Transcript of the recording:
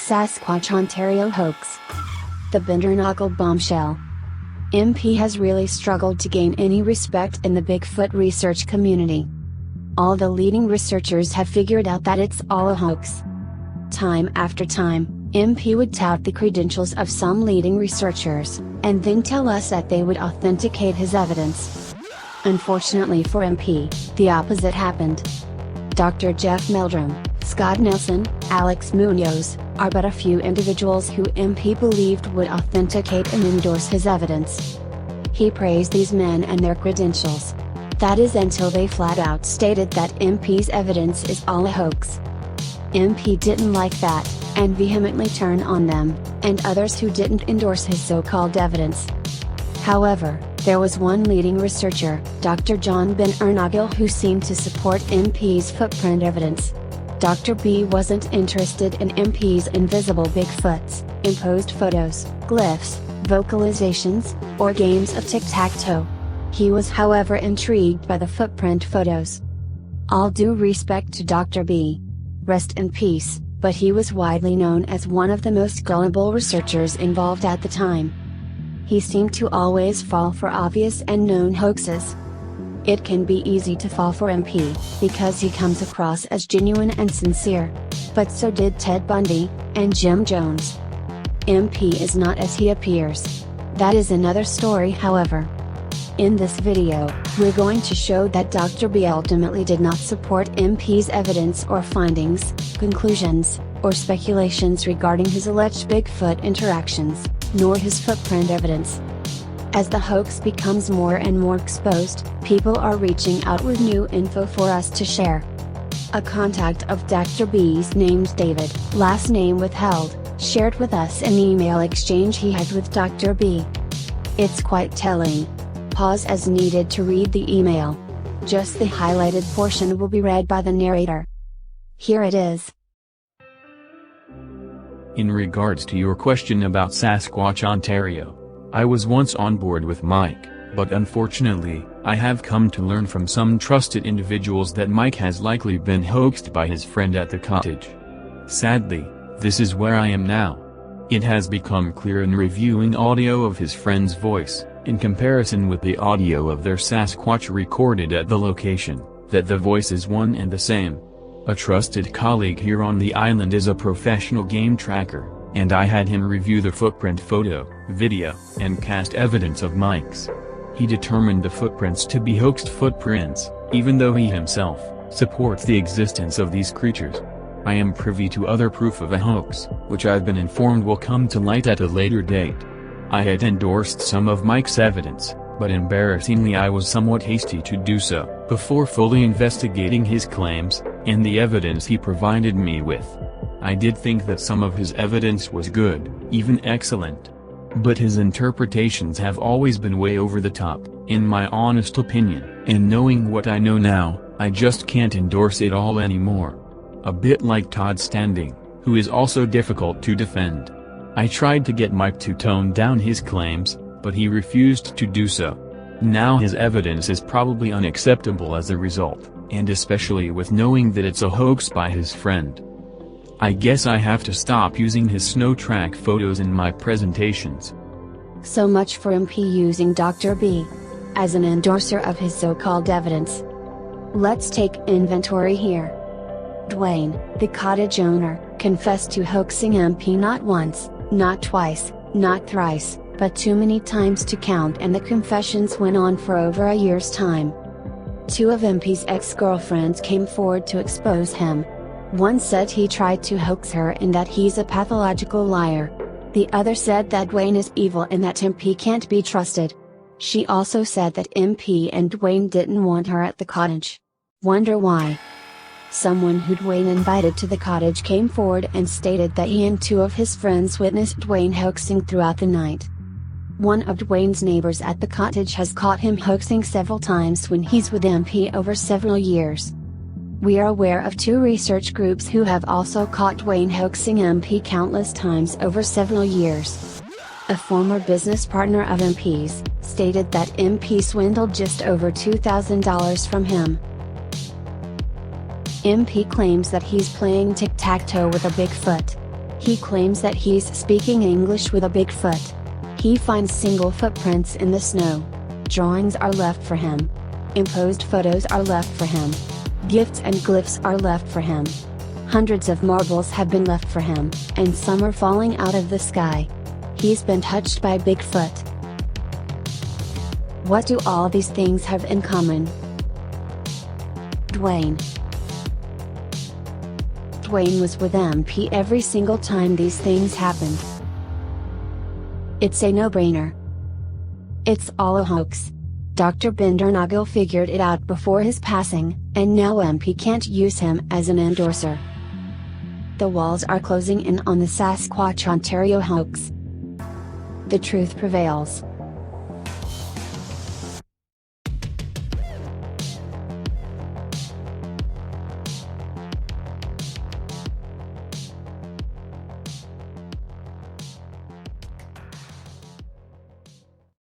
Sasquatch Ontario hoax. The Bindernagel bombshell. MP has really struggled to gain any respect in the Bigfoot research community. All the leading researchers have figured out that it's all a hoax. Time after time, MP would tout the credentials of some leading researchers, and then tell us that they would authenticate his evidence. Unfortunately for MP, the opposite happened. Dr. Jeff Meldrum, Scott Nelson, Alex Munoz, are but a few individuals who MP believed would authenticate and endorse his evidence. He praised these men and their credentials. That is until they flat out stated that MP's evidence is all a hoax. MP didn't like that, and vehemently turned on them, and others who didn't endorse his so-called evidence. However, there was one leading researcher, Dr. John Bindernagel, who seemed to support MP's footprint evidence. Dr. B wasn't interested in MP's invisible Bigfoots, imposed photos, glyphs, vocalizations, or games of tic-tac-toe. He was however intrigued by the footprint photos. All due respect to Dr. B. Rest in peace, but he was widely known as one of the most gullible researchers involved at the time. He seemed to always fall for obvious and known hoaxes. It can be easy to fall for MP, because he comes across as genuine and sincere. But so did Ted Bundy, and Jim Jones. MP is not as he appears. That is another story, however. In this video, we're going to show that Dr. B ultimately did not support MP's evidence or findings, conclusions, or speculations regarding his alleged Bigfoot interactions, nor his footprint evidence. As the hoax becomes more and more exposed, people are reaching out with new info for us to share. A contact of Dr. B's named David, last name withheld, shared with us an email exchange he had with Dr. B. It's quite telling. Pause as needed to read the email. Just the highlighted portion will be read by the narrator. Here it is. In regards to your question about Sasquatch Ontario, I was once on board with Mike, but unfortunately, I have come to learn from some trusted individuals that Mike has likely been hoaxed by his friend at the cottage. Sadly, this is where I am now. It has become clear in reviewing audio of his friend's voice, in comparison with the audio of their Sasquatch recorded at the location, that the voice is one and the same. A trusted colleague here on the island is a professional game tracker, and I had him review the footprint photo, video, and cast evidence of Mike's. He determined the footprints to be hoaxed footprints, even though he himself supports the existence of these creatures. I am privy to other proof of a hoax, which I've been informed will come to light at a later date. I had endorsed some of Mike's evidence, but embarrassingly I was somewhat hasty to do so, before fully investigating his claims, and the evidence he provided me with. I did think that some of his evidence was good, even excellent. But his interpretations have always been way over the top, in my honest opinion, and knowing what I know now, I just can't endorse it all anymore. A bit like Todd Standing, who is also difficult to defend. I tried to get Mike to tone down his claims, but he refused to do so. Now his evidence is probably unacceptable as a result, and especially with knowing that it's a hoax by his friend. I guess I have to stop using his snow track photos in my presentations. So much for MP using Dr. B as an endorser of his so-called evidence. Let's take inventory here. Dwayne, the cottage owner, confessed to hoaxing MP not once, not twice, not thrice, but too many times to count, and the confessions went on for over a year's time. Two of MP's ex-girlfriends came forward to expose him. One said he tried to hoax her and that he's a pathological liar. The other said that Dwayne is evil and that MP can't be trusted. She also said that MP and Dwayne didn't want her at the cottage. Wonder why? Someone who Dwayne invited to the cottage came forward and stated that he and two of his friends witnessed Dwayne hoaxing throughout the night. One of Dwayne's neighbors at the cottage has caught him hoaxing several times when he's with MP over several years. We are aware of two research groups who have also caught Dwayne hoaxing MP countless times over several years. A former business partner of MP's stated that MP swindled just over $2,000 from him. MP claims that he's playing tic-tac-toe with a Bigfoot. He claims that he's speaking English with a Bigfoot. He finds single footprints in the snow. Drawings are left for him. Imposed photos are left for him. Gifts and glyphs are left for him. Hundreds of marbles have been left for him, and some are falling out of the sky. He's been touched by Bigfoot. What do all these things have in common? Dwayne was with MP every single time these things happened. It's a no-brainer. It's all a hoax. Dr. Bindernagel figured it out before his passing, and now MP can't use him as an endorser. The walls are closing in on the Sasquatch Ontario hoax. The truth prevails.